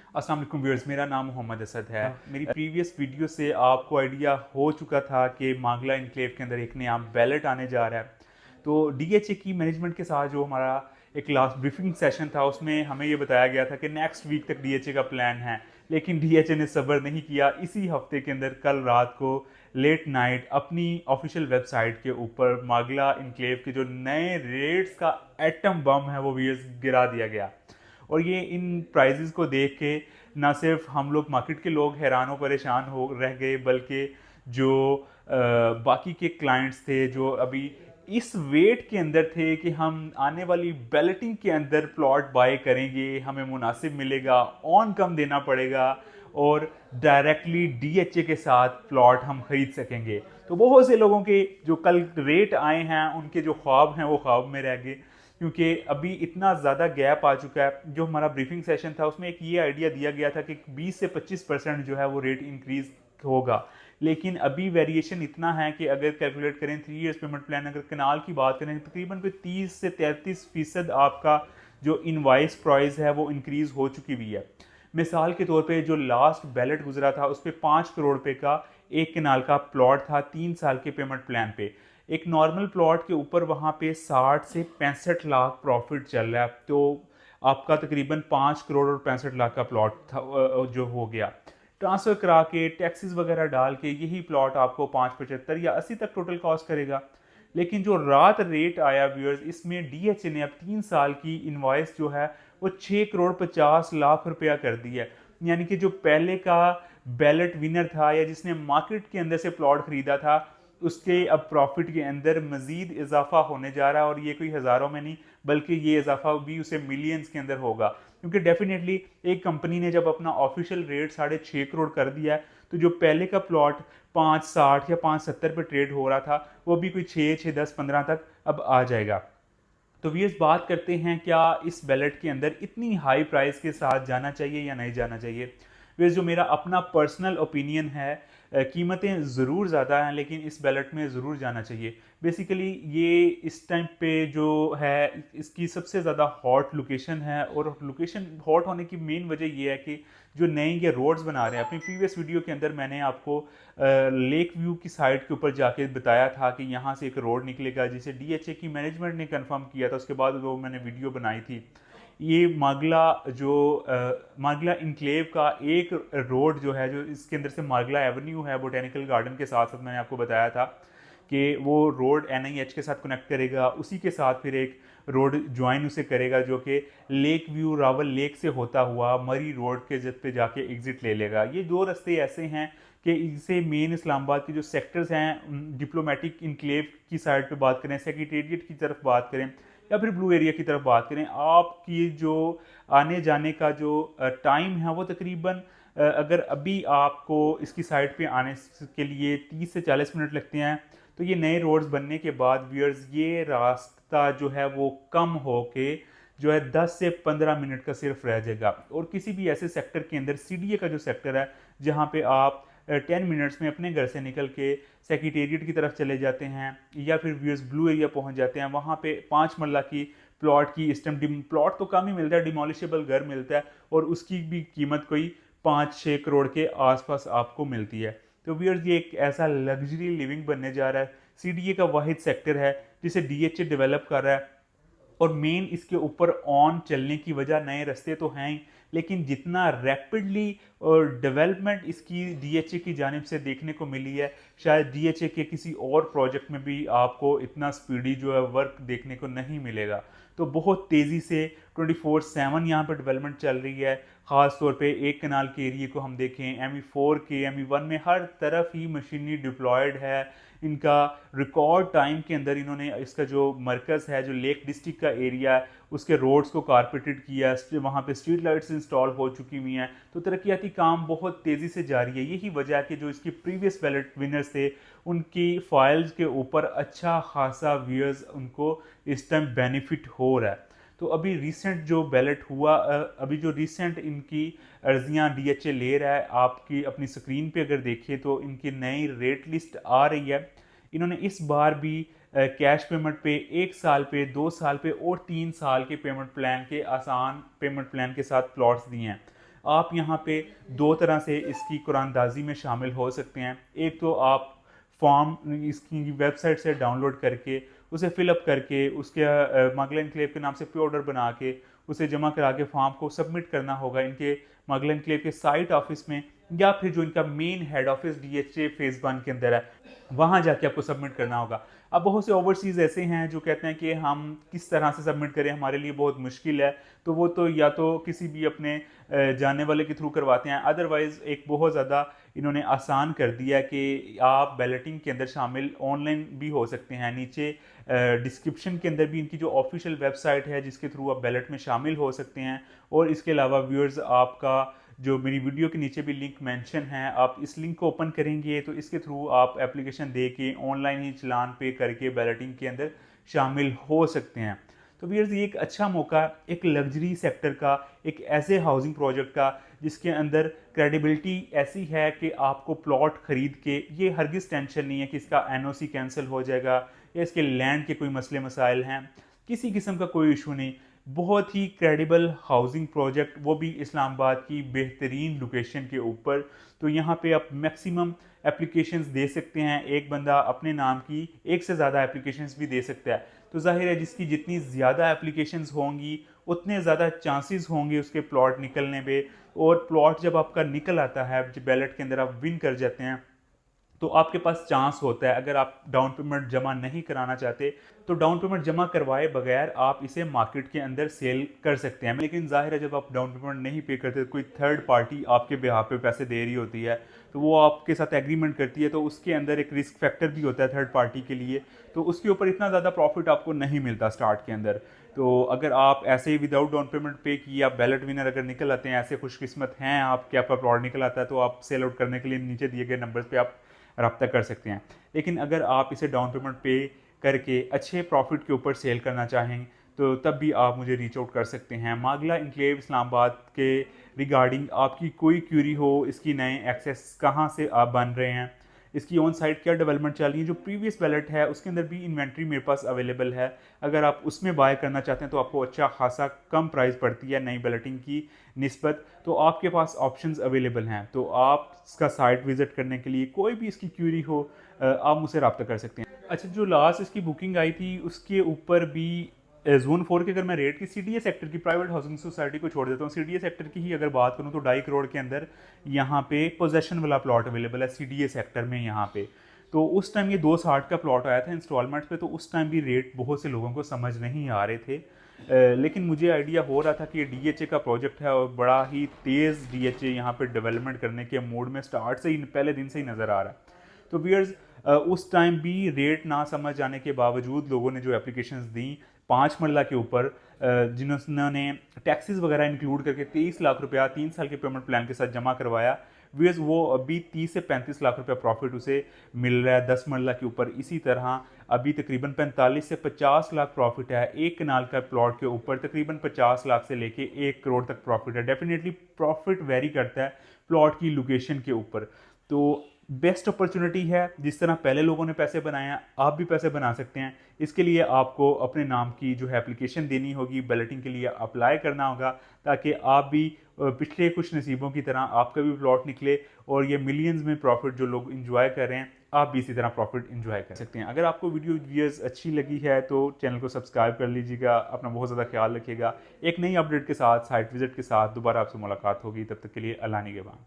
अस्सलाम वालेकुम व्यूअर्स, मेरा नाम मोहम्मद असद है। मेरी प्रीवियस वीडियो से आपको आइडिया हो चुका था कि मागला इनक्लेव के अंदर एक नया बैलेट आने जा रहा है। तो डीएचए की मैनेजमेंट के साथ जो हमारा एक लास्ट ब्रीफिंग सेशन था, उसमें हमें ये बताया गया था कि नेक्स्ट वीक तक डीएचए का प्लान है। लेकिन डीएचए ने सब्र नहीं किया। इसी हफ्ते के अंदर कल रात को लेट नाइट अपनी ऑफिशियल वेबसाइट के ऊपर मागला इनक्लेव के जो नए रेट्स का एटम बम है वो व्यूअर्स गिरा दिया गया। और ये इन प्राइजेस को देख के ना सिर्फ हम लोग मार्केट के लोग हैरान और परेशान हो रह गए, बल्कि जो बाकी के क्लाइंट्स थे जो अभी इस वेट के अंदर थे कि हम आने वाली बैलेटिंग के अंदर प्लॉट बाय करेंगे, हमें मुनासिब मिलेगा, ऑन कम देना पड़ेगा और डायरेक्टली डीएचए के साथ प्लॉट हम खरीद सकेंगे। तो बहुत से लोगों के जो कल रेट आए हैं उनके जो ख्वाब हैं वो ख्वाब में रह गए, क्योंकि अभी इतना ज़्यादा गैप आ चुका है। जो हमारा ब्रीफिंग सेशन था उसमें एक ये आइडिया दिया गया था कि 20 से 25% जो है वो रेट इंक्रीज होगा, लेकिन अभी वेरिएशन इतना है कि अगर कैलकुलेट करें 3 ईयर्स पेमेंट प्लान, अगर कनाल की बात करें तकरीबन कोई 30 से 33% आपका जो इनवाइस प्राइस है वो इंक्रीज हो चुकी हुई है। मिसाल के तौर पे जो लास्ट बैलेट गुजरा था उस पर 5 करोड़ रुपए का एक कनाल का प्लॉट था 3 साल के पेमेंट प्लान पे। एक नॉर्मल प्लॉट के ऊपर वहाँ पे 60 से 65 लाख प्रॉफिट चल रहा है। तो आपका तकरीबन 5 करोड़ और 65 लाख का प्लॉट था जो हो गया। ट्रांसफ़र करा के टैक्सेस वगैरह डाल के यही प्लॉट आपको 575 या 80 तक टोटल कॉस्ट करेगा। लेकिन जो रात रेट आया व्यूअर्स, इसमें डीएचए ने अब 3 साल की इनवॉइस जो है वो 6 करोड़ 50 लाख रुपया कर दी है। यानी कि जो पहले का बैलेट विनर था या जिसने मार्केट के अंदर से प्लॉट खरीदा था, उसके अब प्रॉफिट के अंदर मजीद इजाफा होने जा रहा है। और ये कोई हज़ारों में नहीं, बल्कि ये इजाफा भी उसे मिलियंस के अंदर होगा, क्योंकि डेफिनेटली एक कंपनी ने जब अपना ऑफिशियल रेट 6.5 करोड़ कर दिया है, तो जो पहले का प्लॉट 5.60 या 5.70 पे ट्रेड हो रहा था वो भी कोई 6, 10, 15 तक अब आ जाएगा। तो वी बात करते हैं क्या इस बैलेट के अंदर इतनी हाई प्राइस के साथ जाना चाहिए या नहीं जाना चाहिए। वे जो मेरा अपना पर्सनल ओपिनियन है, कीमतें ज़रूर ज़्यादा हैं लेकिन इस बैलेट में ज़रूर जाना चाहिए। बेसिकली ये इस टाइम पे जो है इसकी सबसे ज़्यादा हॉट लोकेशन है, और लोकेशन हॉट होने की मेन वजह ये है कि जो नए ये रोड्स बना रहे हैं। अपनी प्रीवियस वीडियो के अंदर मैंने आपको लेक व्यू की साइड के ऊपर जाके बताया था कि यहाँ से एक रोड निकलेगा जिसे डीएचए की मैनेजमेंट ने कंफर्म किया था, उसके बाद वो मैंने वीडियो बनाई थी। ये मागला जो मागला इनक्लेव का एक रोड जो है, जो इसके अंदर से मागला एवेन्यू है बोटेनिकल गार्डन के साथ साथ, मैंने आपको बताया था कि वो रोड एनआईएच के साथ कनेक्ट करेगा। उसी के साथ फिर एक रोड ज्वाइन उसे करेगा जो कि लेक व्यू रावल लेक से होता हुआ मरी रोड के जब पे जाके एग्जिट ले लेगा। ये दो रास्ते ऐसे हैं कि इससे मेन इस्लामाबाद के जो सेक्टर्स हैं, डिप्लोमेटिक इनक्लेव की साइड पे बात करें, सेक्रेटेरिएट की तरफ बात करें या फिर ब्लू एरिया की तरफ बात करें, आपकी जो आने जाने का जो टाइम है वो तकरीबन अगर अभी आपको इसकी साइड पे आने के लिए 30 से 40 मिनट लगते हैं, तो ये नए रोड्स बनने के बाद व्यूअर्स ये रास्ता जो है वो कम हो के जो है 10 से 15 मिनट का सिर्फ रह जाएगा। और किसी भी ऐसे सेक्टर के अंदर, सीडीए का जो सेक्टर है जहाँ पे आप 10 मिनट्स में अपने घर से निकल के सेक्रेटेरिएट की तरफ चले जाते हैं या फिर व्यूअर्स ब्लू एरिया पहुंच जाते हैं, वहाँ पे 5 मरला की प्लॉट की इस टाइम प्लॉट तो कम ही मिलता है, डिमोलिशेबल घर मिलता है और उसकी भी कीमत कोई 5-6 करोड़ के आसपास आपको मिलती है। तो व्यूअर्स ये एक ऐसा लग्जरी लिविंग बनने जा रहा है। सीडीए का वाहिद सेक्टर है जिसे डीएचए डेवलप कर रहा है, और मेन इसके ऊपर ऑन चलने की वजह नए रास्ते तो हैं ही, लेकिन जितना रैपिडली और डेवलपमेंट इसकी डीएचए की जानिब से देखने को मिली है, शायद डीएचए के किसी और प्रोजेक्ट में भी आपको इतना स्पीडी जो है वर्क देखने को नहीं मिलेगा। तो बहुत तेज़ी से 24/7 यहाँ पर डेवलपमेंट चल रही है। ख़ास तौर पे एक कनाल के एरिए को हम देखें, ME4 के ME1 में हर तरफ ही मशीनरी डिप्लॉयड है। इनका रिकॉर्ड टाइम के अंदर इन्होंने इसका जो मरकज़ है, जो लेक डिस्ट्रिक्ट का एरिया है, उसके रोड्स को कारपेटेड किया, वहाँ पे स्ट्रीट लाइट्स इंस्टॉल हो चुकी हुई हैं। तो तरक्याती काम बहुत तेज़ी से जारी है। यही वजह है कि जो इसकी प्रीवियस बैलेट विनर्स थे उनकी फाइल्स के ऊपर अच्छा खासा व्यूअर्स उनको इस टाइम बेनिफिट हो रहा है। तो अभी रिसेंट जो बैलेट हुआ, अभी जो रिसेंट इनकी अर्जियां डीएचए ले रहा है, आपकी अपनी स्क्रीन पे अगर देखिए तो इनकी नई रेट लिस्ट आ रही है। इन्होंने इस बार भी कैश पेमेंट पे 1 साल पे, 2 साल पे और 3 साल के पेमेंट प्लान के आसान पेमेंट प्लान के साथ प्लॉट्स दिए हैं। आप यहाँ पे दो तरह से इसकी कुरानदाजी में शामिल हो सकते हैं। एक तो आप फॉर्म इसकी वेबसाइट से डाउनलोड करके उसे फिलअप करके उसके मागला एनक्लेव के नाम से पे ऑर्डर बना के उसे जमा करा के फॉर्म को सबमिट करना होगा इनके मागला एनक्लेव के साइट ऑफिस में, या फिर जो इनका main head office DHA phase 1 के अंदर है वहाँ जाके आपको सबमिट करना होगा। अब बहुत से ओवरसीज़ ऐसे हैं जो कहते हैं कि हम किस तरह से सबमिट करें, हमारे लिए बहुत मुश्किल है, तो वो तो या तो किसी भी अपने जानने वाले के थ्रू करवाते हैं, अदरवाइज़ एक बहुत ज़्यादा इन्होंने आसान कर दिया कि आप बैलेटिंग के अंदर शामिल ऑनलाइन भी हो सकते हैं। नीचे डिस्क्रिप्शन के अंदर भी इनकी जो ऑफिशियल वेबसाइट है जिसके थ्रू आप बैलेट में शामिल हो सकते हैं। और इसके अलावा व्यूअर्स, आपका जो मेरी वीडियो के नीचे भी लिंक मेंशन है, आप इस लिंक को ओपन करेंगे तो इसके थ्रू आप एप्लीकेशन दे के ऑनलाइन ही चलान पे करके बैलेटिंग के अंदर शामिल हो सकते हैं। तो व्यूअर्स, ये एक अच्छा मौका, एक लग्जरी सेक्टर का, एक ऐसे हाउसिंग प्रोजेक्ट का जिसके अंदर क्रेडिबिलिटी ऐसी है कि आपको प्लॉट खरीद के ये हरगिज़ टेंशन नहीं है कि इसका एनओसी कैंसिल हो जाएगा या इसके लैंड के कोई मसले मसाइल हैं, किसी किस्म का कोई इशू नहीं। बहुत ही क्रेडिबल हाउसिंग प्रोजेक्ट, वो भी इस्लामाबाद की बेहतरीन लोकेशन के ऊपर। तो यहाँ पे आप मैक्सिमम एप्लीकेशंस दे सकते हैं, एक बंदा अपने नाम की एक से ज़्यादा एप्लीकेशंस भी दे सकता है। तो जाहिर है जिसकी जितनी ज़्यादा एप्लीकेशंस होंगी उतने ज़्यादा चांसेस होंगे उसके प्लॉट निकलने पे। और प्लॉट जब आपका निकल आता है, जब बैलेट के अंदर आप विन कर जाते हैं, तो आपके पास चांस होता है, अगर आप डाउन पेमेंट जमा नहीं कराना चाहते तो डाउन पेमेंट जमा करवाए बगैर आप इसे मार्केट के अंदर सेल कर सकते हैं। लेकिन जाहिर है जब आप डाउन पेमेंट नहीं पे करते, कोई थर्ड पार्टी आपके बिहाफ पे पैसे दे रही होती है, तो वो आपके साथ एग्रीमेंट करती है, तो उसके अंदर एक रिस्क फैक्टर भी होता है थर्ड पार्टी के लिए, तो उसके ऊपर इतना ज़्यादा प्रॉफिट आपको नहीं मिलता स्टार्ट के अंदर। तो अगर आप ऐसे ही विदाउट डाउन पेमेंट पे किए आप बैलेट विनर अगर निकल आते हैं, ऐसे खुशकिस्मत हैं आप कि आपका प्लॉट निकल आता है, तो आप सेल आउट करने के लिए नीचे दिए गए नंबर पे आप रब्ता कर सकते हैं। लेकिन अगर आप इसे डाउन पेमेंट पे करके अच्छे प्रॉफिट के ऊपर सेल करना चाहें तो तब भी आप मुझे रीच आउट कर सकते हैं। मागला इनक्लेव इस्लामाबाद के रिगार्डिंग आपकी कोई क्यूरी हो, इसकी नए एक्सेस कहाँ से आप बन रहे हैं, इसकी ऑन साइट क्या डेवलपमेंट चल रही है, जो प्रीवियस बैलेट है उसके अंदर भी इन्वेंट्री मेरे पास अवेलेबल है, अगर आप उसमें बाय करना चाहते हैं तो आपको अच्छा खासा कम प्राइस पड़ती है नई बैलेटिंग की निस्बत। तो आपके पास ऑप्शंस अवेलेबल हैं, तो आप इसका साइट विजिट करने के लिए कोई भी इसकी क्यूरी हो आप मुझसे रब्ता कर सकते हैं। अच्छा, जो लास्ट इसकी बुकिंग आई थी उसके ऊपर भी जोन 4 के अगर मैं रेट की सीडीए सेक्टर की प्राइवेट हाउसिंग सोसाइटी को छोड़ देता हूँ, सीडीए सेक्टर की ही अगर बात करूँ तो 2.5 करोड़ के अंदर यहाँ पे पोजेशन वाला प्लॉट अवेलेबल है सीडीए सेक्टर में यहाँ पे। तो उस टाइम ये 260 का प्लॉट आया था इंस्टॉलमेंट पे, तो उस टाइम भी रेट बहुत से लोगों को समझ नहीं आ रहे थे, लेकिन मुझे आइडिया हो रहा था कि ये डीएचए का प्रोजेक्ट है और बड़ा ही तेज़ डीएचए यहाँ पे डेवलपमेंट करने के मूड में स्टार्ट से ही पहले दिन से ही नज़र आ रहा है। तो व्यूअर्स, उस टाइम भी रेट ना समझ आने के बावजूद लोगों ने जो एप्लीकेशंस दी 5 मरला के ऊपर, जिन्होंने टैक्सेस वगैरह इंक्लूड करके 23 लाख रुपया 3 साल के पेमेंट प्लान के साथ जमा करवाया, व्यूअर्स वो अभी 30 से 35 लाख रुपया प्रॉफिट उसे मिल रहा है 10 मरला के ऊपर। इसी तरह अभी तकरीबन 45 से 50 लाख प्रॉफिट है एक कनाल का प्लॉट के ऊपर, तकरीबन 50 लाख से लेके 1 करोड़ तक प्रॉफिट है। डेफिनेटली प्रॉफिट वेरी करता है प्लॉट की लोकेशन के ऊपर। तो बेस्ट अपॉर्चुनिटी है, जिस तरह पहले लोगों ने पैसे बनाए हैं आप भी पैसे बना सकते हैं। इसके लिए आपको अपने नाम की जो है एप्लीकेशन देनी होगी, बैलेटिंग के लिए अप्लाई करना होगा, ताकि आप भी पिछले कुछ नसीबों की तरह आपका भी प्लॉट निकले और ये मिलियंस में प्रॉफिट जो लोग इंजॉय कर रहे हैं आप भी इसी तरह प्रॉफिट इंजॉय कर सकते हैं। अगर आपको वीडियो व्यूअर्स अच्छी लगी है तो चैनल को सब्सक्राइब कर लीजिएगा, अपना बहुत ज़्यादा ख्याल रखिएगा। एक नई अपडेट के साथ, साइट विजिट के साथ दोबारा आपसे मुलाकात होगी, तब तक के लिए अल्लाह निगहबान।